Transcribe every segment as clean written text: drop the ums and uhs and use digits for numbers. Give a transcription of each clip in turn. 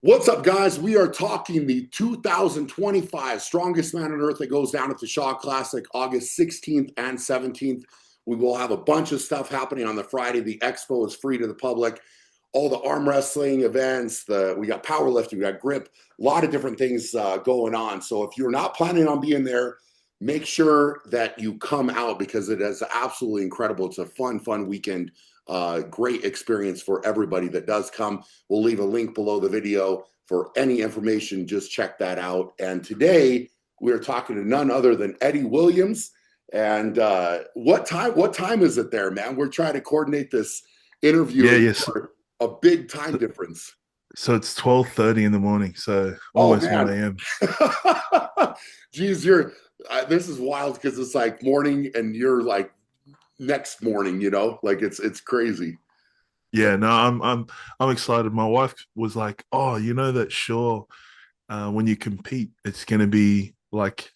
What's up, guys? We are talking the 2025 Strongest Man on Earth that goes down at the Shaw Classic August 16th and 17th. We will have a bunch of stuff happening on the Friday. The expo is free to the public. All the arm wrestling events, we got powerlifting, we got grip, a lot of different things going on. So if you're not planning on being there, make sure that you come out because it is absolutely incredible. It's a fun weekend. Great experience for everybody that does come. We'll leave a link below the video for any information. Just check that out. And today we're talking to none other than Eddie Williams. And what time is it there, man? We're trying to coordinate this interview Yeah, and yes. a big time difference. So it's 12:30 in the morning, so Oh almost 1 man. a.m. Geez, you're this is wild because it's like morning and you're like next morning, like it's crazy. Yeah, no, I'm excited. My wife was like, "Oh, you know that sure, when you compete, it's gonna be like,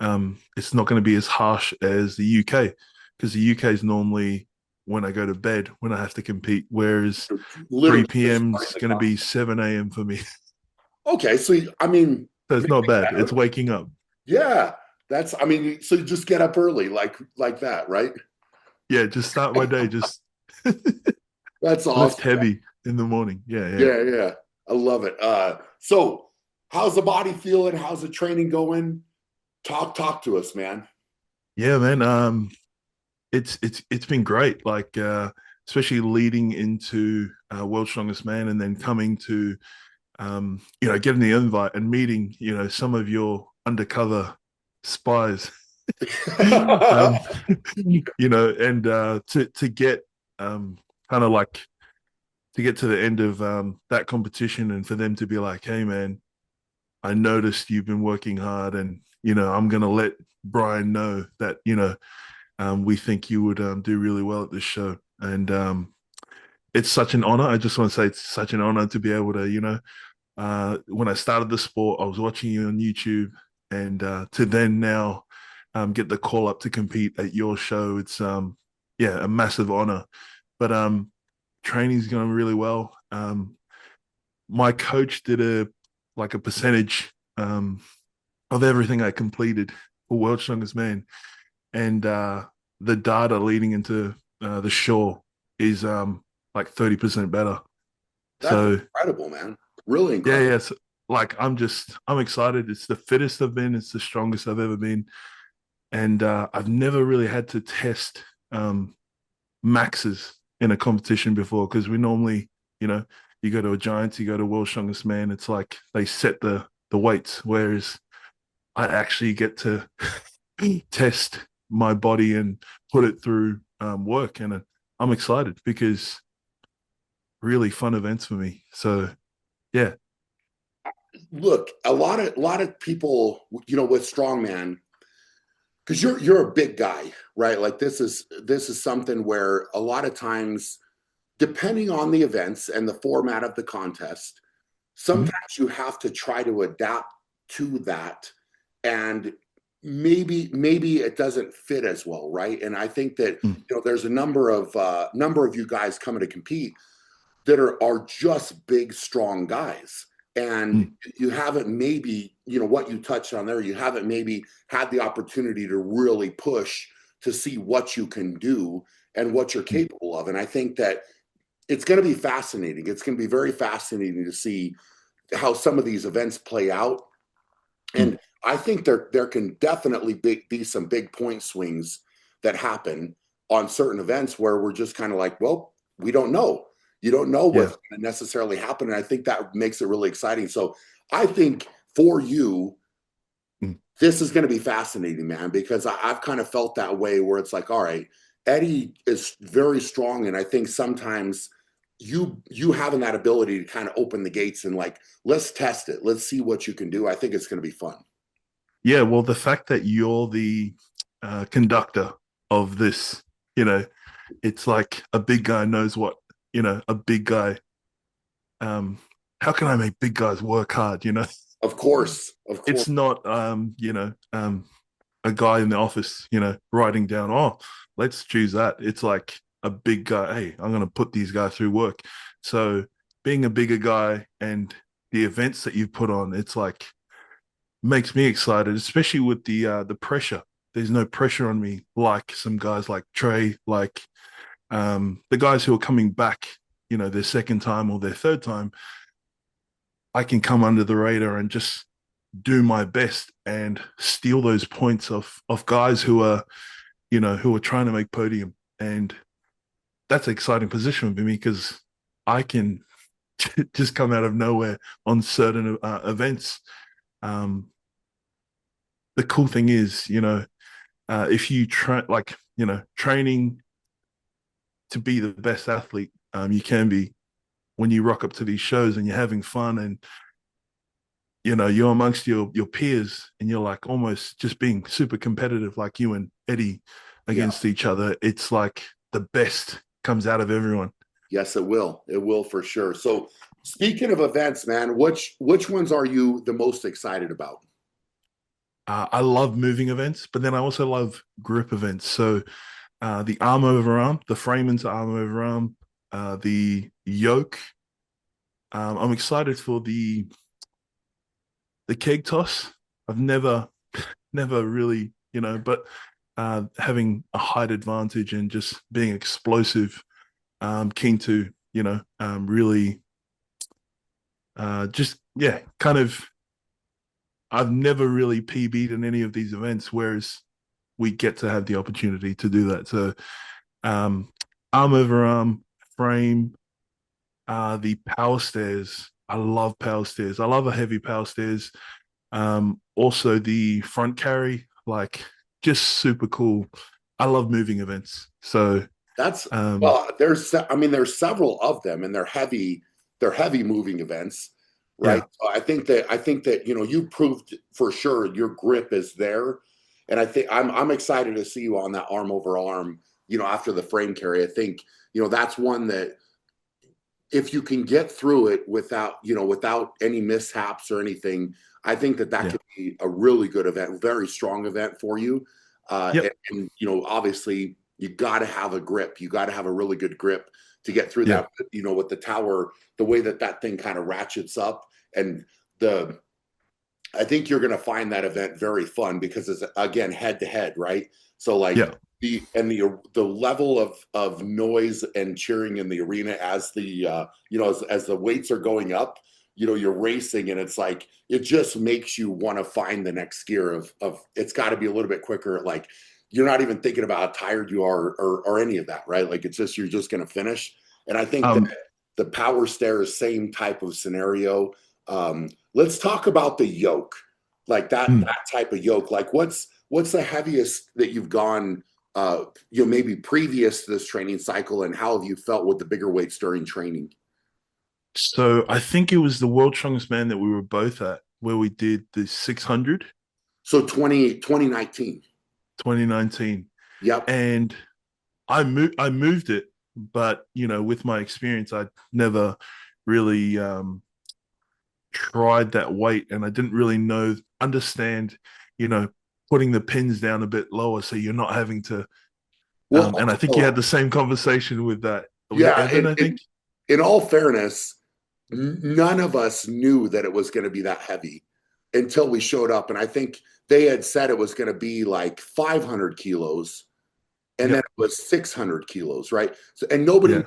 it's not gonna be as harsh as the UK, because the UK is normally when I go to bed when I have to compete, whereas Literally 3 just p.m. starting is the gonna clock. be 7 a.m. for me. Okay, so I mean, So it's maybe not bad. It's better. waking up. Yeah, that's. I mean, so you just get up early, like that, right? Yeah, just start my day. Just That's lift awesome. heavy in the morning. Yeah, yeah. Yeah. I love it. So how's the body feeling? How's the training going? Talk to us, man. Yeah, man. It's been great. Like especially leading into World's Strongest Man, and then coming to getting the invite and meeting some of your undercover spies. um, and to get kind of like to get to the end of that competition, and for them to be like, "Hey, man, I noticed you've been working hard, and I'm gonna let Brian know that we think you would do really well at this show." And it's such an honor. I just want to say it's such an honor to be able to, when I started the sport, I was watching you on YouTube, and to then now get the call up to compete at your show. It's yeah, a massive honor. But training's going really well. My coach did a percentage of everything I completed for World's Strongest Man, and the data leading into the shore is like 30% better. That's So incredible, man. Really yeah, incredible. yeah. So, like I'm excited. It's the fittest I've been. It's the strongest I've ever been, and I've never really had to test um, maxes in a competition before, because we normally, you know, you go to a Giants, you go to World's Strongest Man. It's like they set the weights, whereas I actually get to test my body and put it through work, and I'm excited because really fun events for me. So yeah. Look, a lot of people, with strongman, because you're a big guy, right? Like this is something where a lot of times, depending on the events and the format of the contest, Mhm. sometimes you have to try to adapt to that, and maybe it doesn't fit as well, right? And I think that Mm. there's a number of you guys coming to compete that are just big, strong guys. And Mm. you haven't maybe, what you touched on there, you haven't maybe had the opportunity to really push to see what you can do and what you're Mm. capable of. And I think that it's going to be fascinating. It's going to be very fascinating to see how some of these events play out. Mm. And I think there can definitely be some big point swings that happen on certain events where we're just kind of like, well, we don't know. You don't know Yeah. what's going to necessarily happen. And I think that makes it really exciting. So I think for you, Mm. this is going to be fascinating, man, because I've kind of felt that way where it's like, all right, Eddie is very strong. And I think sometimes you having that ability to kind of open the gates and like, let's test it. Let's see what you can do. I think it's going to be fun. Yeah, well, the fact that you're the conductor of this, you know, it's like a big guy knows what, a big guy. Um, how can I make big guys work hard? Of course, of course. It's not, a guy in the office, writing down, oh, let's choose that. It's like a big guy. Hey, I'm going to put these guys through work. So being a bigger guy and the events that you've put on. It's like makes me excited, especially with the pressure. There's no pressure on me like some guys like Trey, like the guys who are coming back, their second time or their third time. I can come under the radar and just do my best and steal those points of guys who are trying to make podium. And that's an exciting position for me because I can just come out of nowhere on certain events. Um, the cool thing is, if you try, like, training to be the best athlete you can be when you rock up to these shows and you're having fun and you're amongst your peers and you're like almost just being super competitive like you and Eddie Yeah. against each other. It's like the best comes out of everyone. Yes, it will. It will for sure. So speaking of events, man, which ones are you the most excited about? I love moving events, but then I also love grip events. So the arm over arm, the frame into arm over arm, the yoke. I'm excited for the keg toss. I've never really, but having a height advantage and just being explosive, keen to, really just, yeah, kind of, I've never really PB'd in any of these events, whereas we get to have the opportunity to do that. So, um, arm over arm, frame, the power stairs. I love power stairs. I love a heavy power stairs. Also the front carry, like just super cool. I love moving events. So That's um well, there's several of them and they're heavy moving events, right? yeah, So I think that you proved for sure your grip is there. And I'm excited to see you on that arm over arm, after the frame carry. I think, that's one that if you can get through it without any mishaps or anything, I think that yeah. could be a really good event, very strong event for you. Yep. And obviously you got to have a grip. You got to have a really good grip to get through Yeah. that. With the tower, the way that thing kind of ratchets up, and the I think you're going to find that event very fun because it's again head to head, right? So like Yeah. the level of noise and cheering in the arena as as the weights are going up, you're racing and it's like it just makes you want to find the next gear of it's got to be a little bit quicker. Like you're not even thinking about how tired you are or any of that, right? Like it's just you're just going to finish. And I think that Um the power stair is same type of scenario. Let's talk about the yoke, like that mm. that type of yoke. Like what's the heaviest that you've gone, maybe previous to this training cycle, and how have you felt with the bigger weights during training? So I think it was the World Strongest Man that we were both at where we did the 600 So 2019. 2019. Yep. And I moved it, but with my experience I'd never really tried that weight and I didn't really understand, you know, putting the pins down a bit lower so you're not having to Well, and I think you also, had the same conversation with yeah, Evan, I think. in all fairness, none of us knew that it was going to be that heavy until we showed up. And I think they had said it was going to be like 500 kilos and then Yep. it was 600 kilos, right? So, and nobody, Yeah.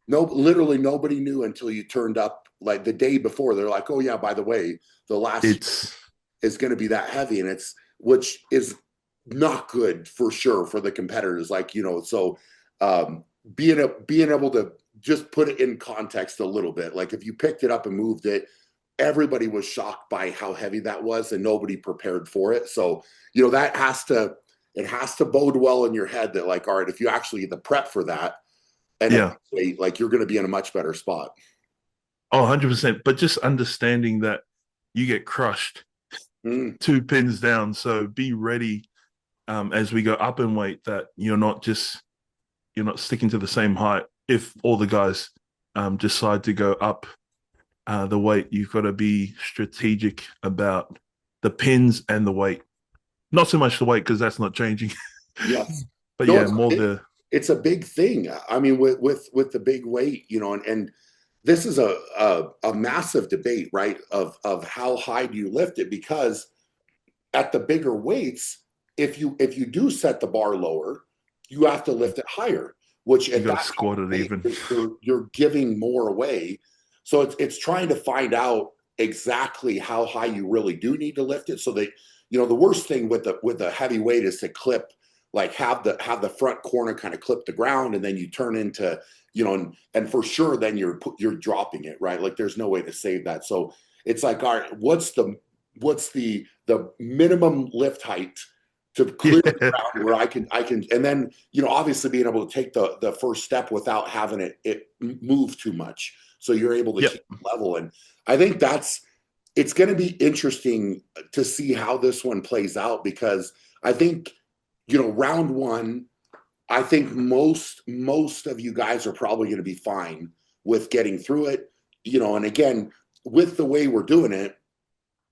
no, literally nobody knew until you turned up like the day before. They're like, oh, yeah, by the way, the last It's is going to be that heavy. And which is not good for sure for the competitors. Like, so um, being able to just put it in context a little bit, like if you picked it up and moved it, everybody was shocked by how heavy that was and nobody prepared for it. So, that it has to bode well in your head that like, all right, if you actually get the prep for that and at yeah. this weight, like you're going to be in a much better spot. Oh, 100%. But just understanding that you get crushed Mm. two pins down. So be ready as we go up in weight that you're not sticking to the same height. If all the guys decide to go up the weight, you've got to be strategic about the pins and the weight. Not so much the weight because that's not changing, Yes. but No, yeah, more the it's a big thing. I mean, with the big weight, and this is a massive debate, right? Of how high do you lift it? Because at the bigger weights, if you do set the bar lower, you have to lift it higher, which You at got to that squat it point even. you're giving more away. So it's trying to find out exactly how high you really do need to lift it. So that the worst thing with the heavy weight is to clip, like have the front corner kind of clip the ground, and then you turn into and for sure then you're dropping it, right? Like there's no way to save that. So it's like, all right, what's the minimum lift height to clear the Yeah, ground where I can, and then obviously being able to take the first step without having it move too much, so you're able to yep, keep level. And I think it's going to be interesting to see how this one plays out, because I think round one, I think most of you guys are probably going to be fine with getting through it. And again, with the way we're doing it,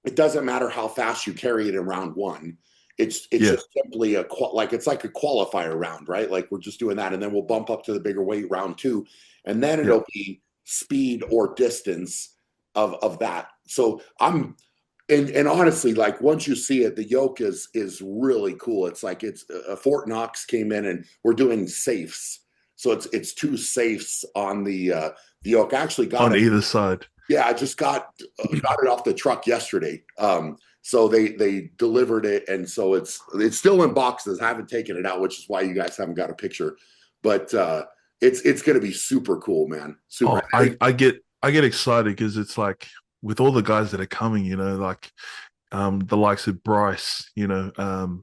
it doesn't matter how fast you carry it in round one. It's yeah, just simply it's like a qualifier round, right? Like we're just doing that, and then we'll bump up to the bigger weight round two, and then yeah. it'll be speed or distance of that. So and honestly, like once you see it, the yoke is really cool. It's like it's Fort Knox came in and we're doing safes. So it's two safes on the yoke. I actually got On it. either side. Yeah, I just got it off the truck yesterday. So they delivered it, and so it's still in boxes. I haven't taken it out, which is why you guys haven't got a picture. But it's going to be super cool, man. Super. Oh, I get excited because it's like with all the guys that are coming, like the likes of Bryce, I'm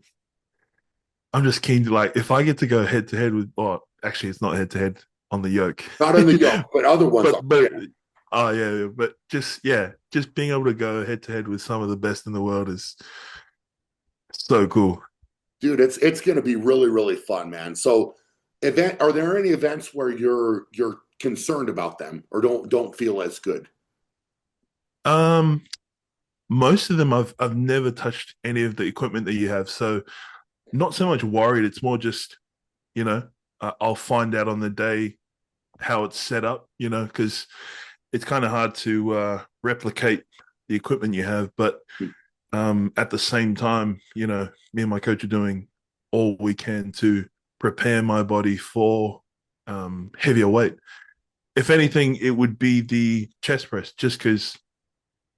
just keen to like if I get to go head to head with, oh, actually it's not head to head on the yoke. Not on the yoke, but other ones are. but Yeah. oh yeah, but just being able to go head to head with some of the best in the world is so cool. Dude, it's going to be really really fun, man. So, are there any events where you're concerned about them or don't feel as good? Um, most of them I've never touched any of the equipment that you have, so not so much worried. It's more just you know I'll find out on the day how it's set up, because it's kind of hard to replicate the equipment you have. But at the same time, me and my coach are doing all we can to prepare my body for heavier weight. If anything, it would be the chest press, just because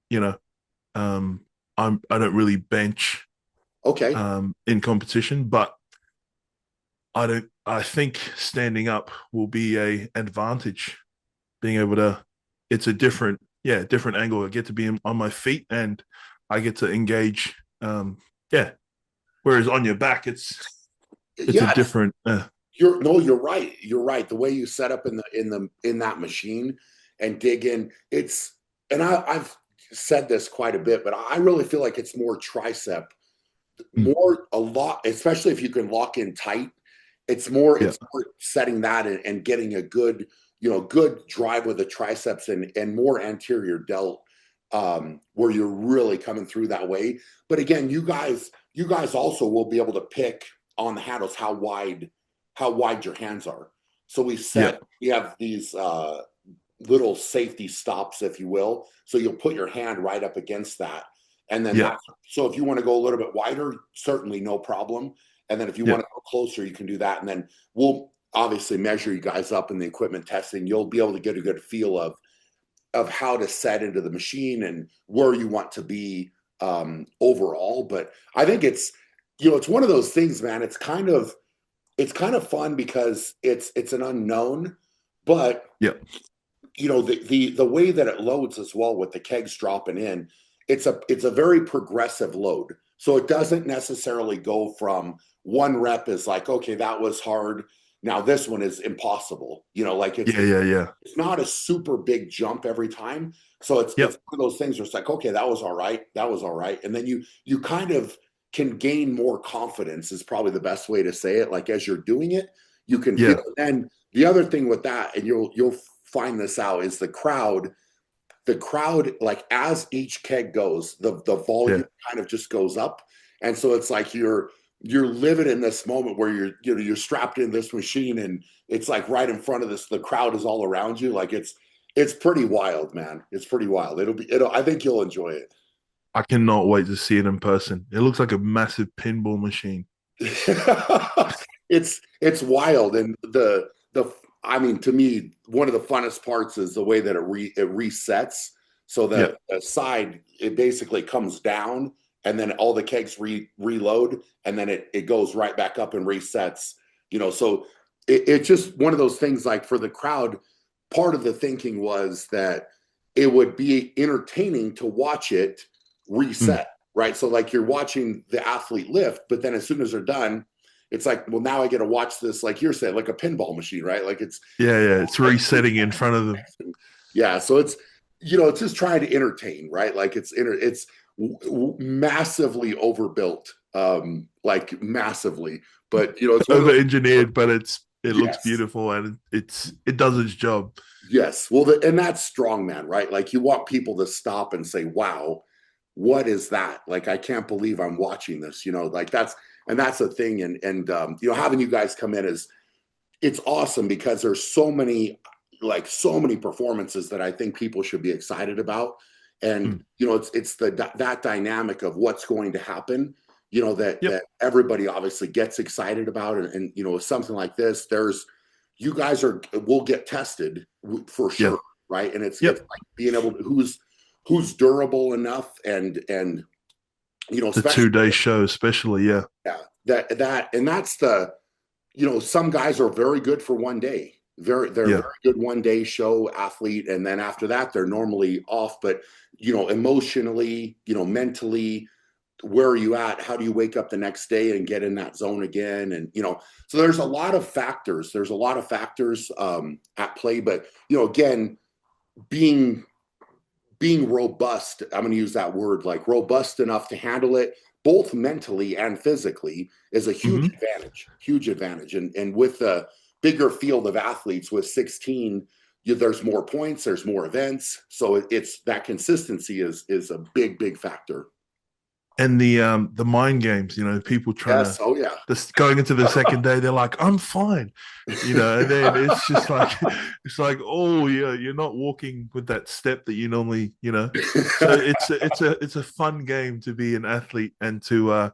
you know um, I don't really bench Okay. in competition, but I don't. I think standing up will be a advantage. Being able to, it's a different angle. I get to be on my feet and I get to engage. Yeah. Whereas on your back, it's a Yeah, different. you're right. You're right. The way you set up in that machine and dig in, and I've said this quite a bit, but I really feel like it's more tricep, more a lot, especially if you can lock in tight. Yeah, It's more setting that and getting a good, good drive with the triceps and more anterior delt, where you're really coming through that way. But again, you guys also will be able to pick on the handles how wide your hands are. So yeah, we have these little safety stops, if you will. So you'll put your hand right up against that. And then yeah, so if you want to go a little bit wider, certainly no problem. And then if you yeah, want to go closer, you can do that. And then we'll obviously measure you guys up in the equipment testing. You'll be able to get a good feel of how to set into the machine and where you want to be overall. But I think it's one of those things, man. It's kind of fun because it's an unknown, but yeah, the way that it loads as well with the kegs dropping in, it's a very progressive load. So it doesn't necessarily go from one rep is like, okay, that was hard. Now this one is impossible. Like yeah, yeah, yeah, it's not a super big jump every time. So it's yep, one of those things where it's like, okay, that was all right. That was all right. And then you kind of can gain more confidence is probably the best way to say it. Like as you're doing it, you can feel yeah, it. And the other thing with that, and you'll find this out, is the crowd, like as each keg goes, the volume yeah, kind of just goes up. And so it's like you're living in this moment where you're strapped in this machine and it's like right in front of this, the crowd is all around you. Like It's pretty wild, man. It's pretty wild. It'll I think you'll enjoy it. I cannot wait to see it in person. It looks like a massive pinball machine. It's wild, and the I mean, to me, one of the funnest parts is the way that it resets. So Yeah. the side, it basically comes down, and then all the kegs reload, and then it goes right back up and resets. So it's just one of those things. Like, for the crowd, part of the thinking was that it would be entertaining to watch it Mm. reset, right? So, like, you're watching the athlete lift, but then as soon as they're done, it's like, well, now I get to watch this, like you're saying, like a pinball machine, right? Like, it's Yeah, yeah. It's like resetting in front of them. yeah. So it's just trying to entertain, right? Like, it's massively overbuilt, like massively, but it's one of Over those. engineered, but it looks Yes. beautiful and it does its job. Yes. Well, and that's strongman, right? Like, you want people to stop and say, wow, what is that? Like, I can't believe I'm watching this, like, that's the thing. And having you guys come in it's awesome, because there's so many performances that I think people should be excited about. And, Mm. it's that dynamic of what's going to happen, Yep. that everybody obviously gets excited about. And with something like this, you guys will get tested for Yeah. sure. Right. And it's Yep. like being able to, who's durable enough, and The especially, 2 day show, especially. Yeah. yeah, and that's some guys are very good for one day. They're Yeah. very good one day show athlete, and then after that they're normally off. But emotionally, mentally, where are you at? How do you wake up the next day and get in that zone again? And so there's a lot of factors. There's a lot of factors at play. But again, being being robust, I'm going to use that word, like robust enough to handle it both mentally and physically, is a huge Hmm. advantage, huge advantage. And with the bigger field of athletes with 16, there's more points, there's more events. So it's that consistency is a big factor. And the mind games, people trying Yes. to Oh, yeah. this going into the second day, they're like, I'm fine, and then it's just like it's like, oh yeah, you're not walking with that step that you normally, so it's a fun game to be an athlete and to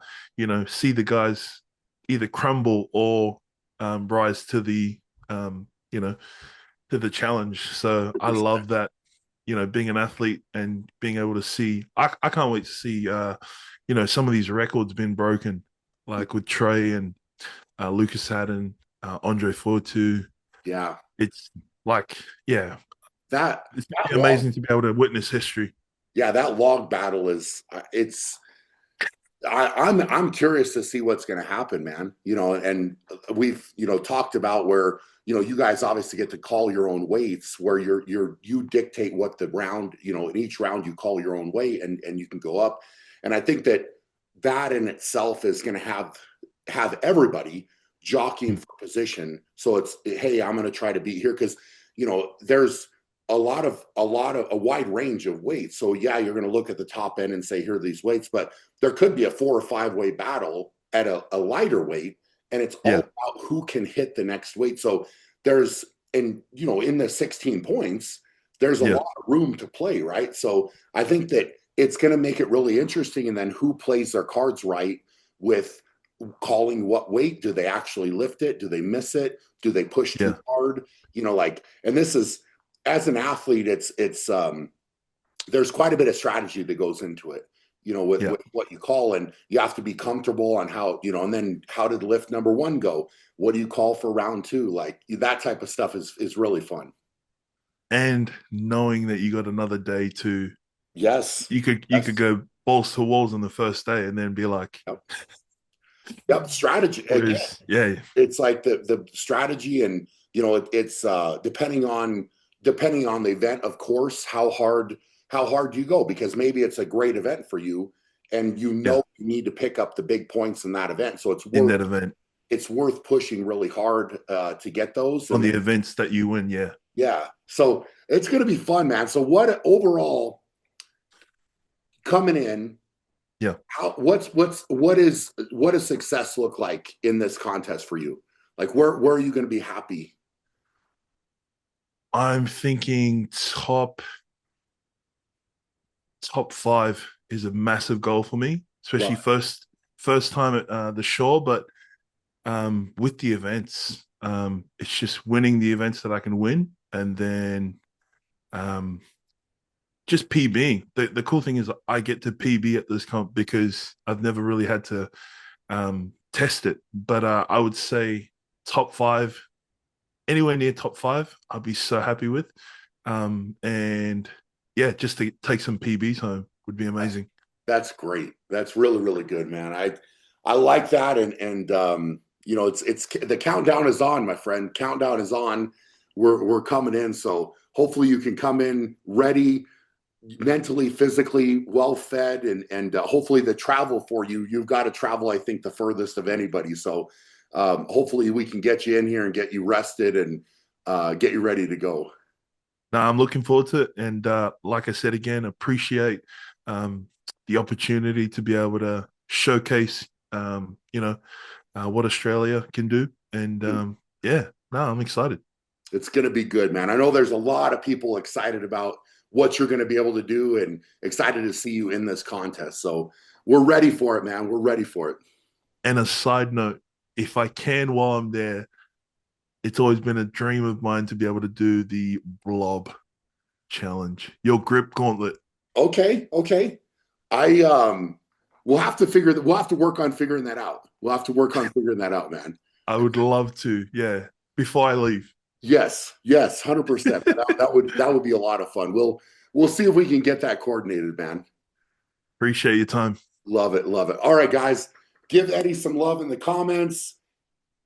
see the guys either crumble or rise to the um you know to the challenge. So I love that, being an athlete and being able to see. I can't wait to see some of these records been broken, like with Trey and Lucas Haddon, Andre Fortu. Yeah. It's like, yeah, That it's that log, amazing to be able to witness history. yeah, that log battle is it's I'm curious to see what's going to happen, man. And we've talked about where you guys obviously get to call your own weights, where you dictate what the round, in each round you call your own weight, and you can go up. And I think that in itself is going to have everybody jockeying Mm. for position. So it's, hey, I'm going to try to beat here, because there's a wide range of weights. So yeah, you're going to look at the top end and say, here are these weights, but there could be a 4 or 5 way battle at a lighter weight, and it's all Yeah, about who can hit the next weight. So there's, and in the 16 points, there's a yeah, lot of room to play, right? So I think that it's going to make it really interesting. And then who plays their cards right with calling what weight? Do they actually lift it? Do they miss it? Do they push too yeah, hard? And this is, as an athlete, it's there's quite a bit of strategy that goes into it, yeah. with what you call, and you have to be comfortable on how, and then how did lift number one go? What do you call for round two? Like, that type of stuff is really fun. And knowing that you got another day to, Yes. you could Yes. go balls to walls on the first day and then be like, Yep. Yep. Strategy again. whereas, yeah, It's like the strategy, and it's depending on the event, of course, how hard you go, because maybe it's a great event for you, and yeah, you need to pick up the big points in that event, so in that event it's worth pushing really hard to get those. on And the then, events that you win. Yeah, yeah, so it's going to be fun, man. So what overall, coming in, yeah. what does success look like in this contest for you? Like, where are you going to be happy? I'm thinking top five is a massive goal for me, especially Well, first time at the Shore. But with the events, it's just winning the events that I can win, and then um, just PBing. The cool thing is I get to PB at this comp because I've never really had to test it. But I would say top five, anywhere near top five, I'd be so happy with. And yeah, just to take some PBs home would be amazing. that's great. That's really, really good, man. I like that, and you know, it's the countdown is on, my friend. Countdown is on. We're coming in, so hopefully you can come in ready, mentally, physically, well fed, and hopefully the travel for you. You've got to travel, I think, the furthest of anybody. So hopefully we can get you in here and get you rested and get you ready to go. Now I'm looking forward to it, and like I said again, appreciate um, the opportunity to be able to showcase, what Australia can do, and yeah, no, I'm excited. It's going to be good, man. I know there's a lot of people excited about what you're going to be able to do and excited to see you in this contest. So we're ready for it, man. We're ready for it. And a side note, if I can while I'm there, it's always been a dream of mine to be able to do the blob challenge, your grip gauntlet. Okay, okay. I we'll have to figure that we'll have to work on figuring that out. We'll have to work on figuring that out, man. I would love to, yeah, before I leave. Yes, yes, 100%. That would be a lot of fun. We'll see if we can get that coordinated, man. Appreciate your time. Love it, love it. All right, guys, give Eddie some love in the comments.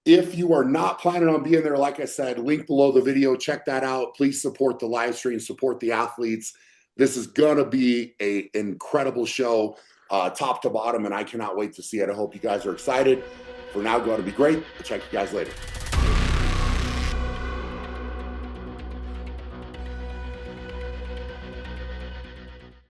If you are not planning on being there, like I said, link below the video, check that out. Please support the live stream, support the athletes. This is gonna be an incredible show, top to bottom, and I cannot wait to see it. I hope you guys are excited. For now, going to be great. I'll check you guys later.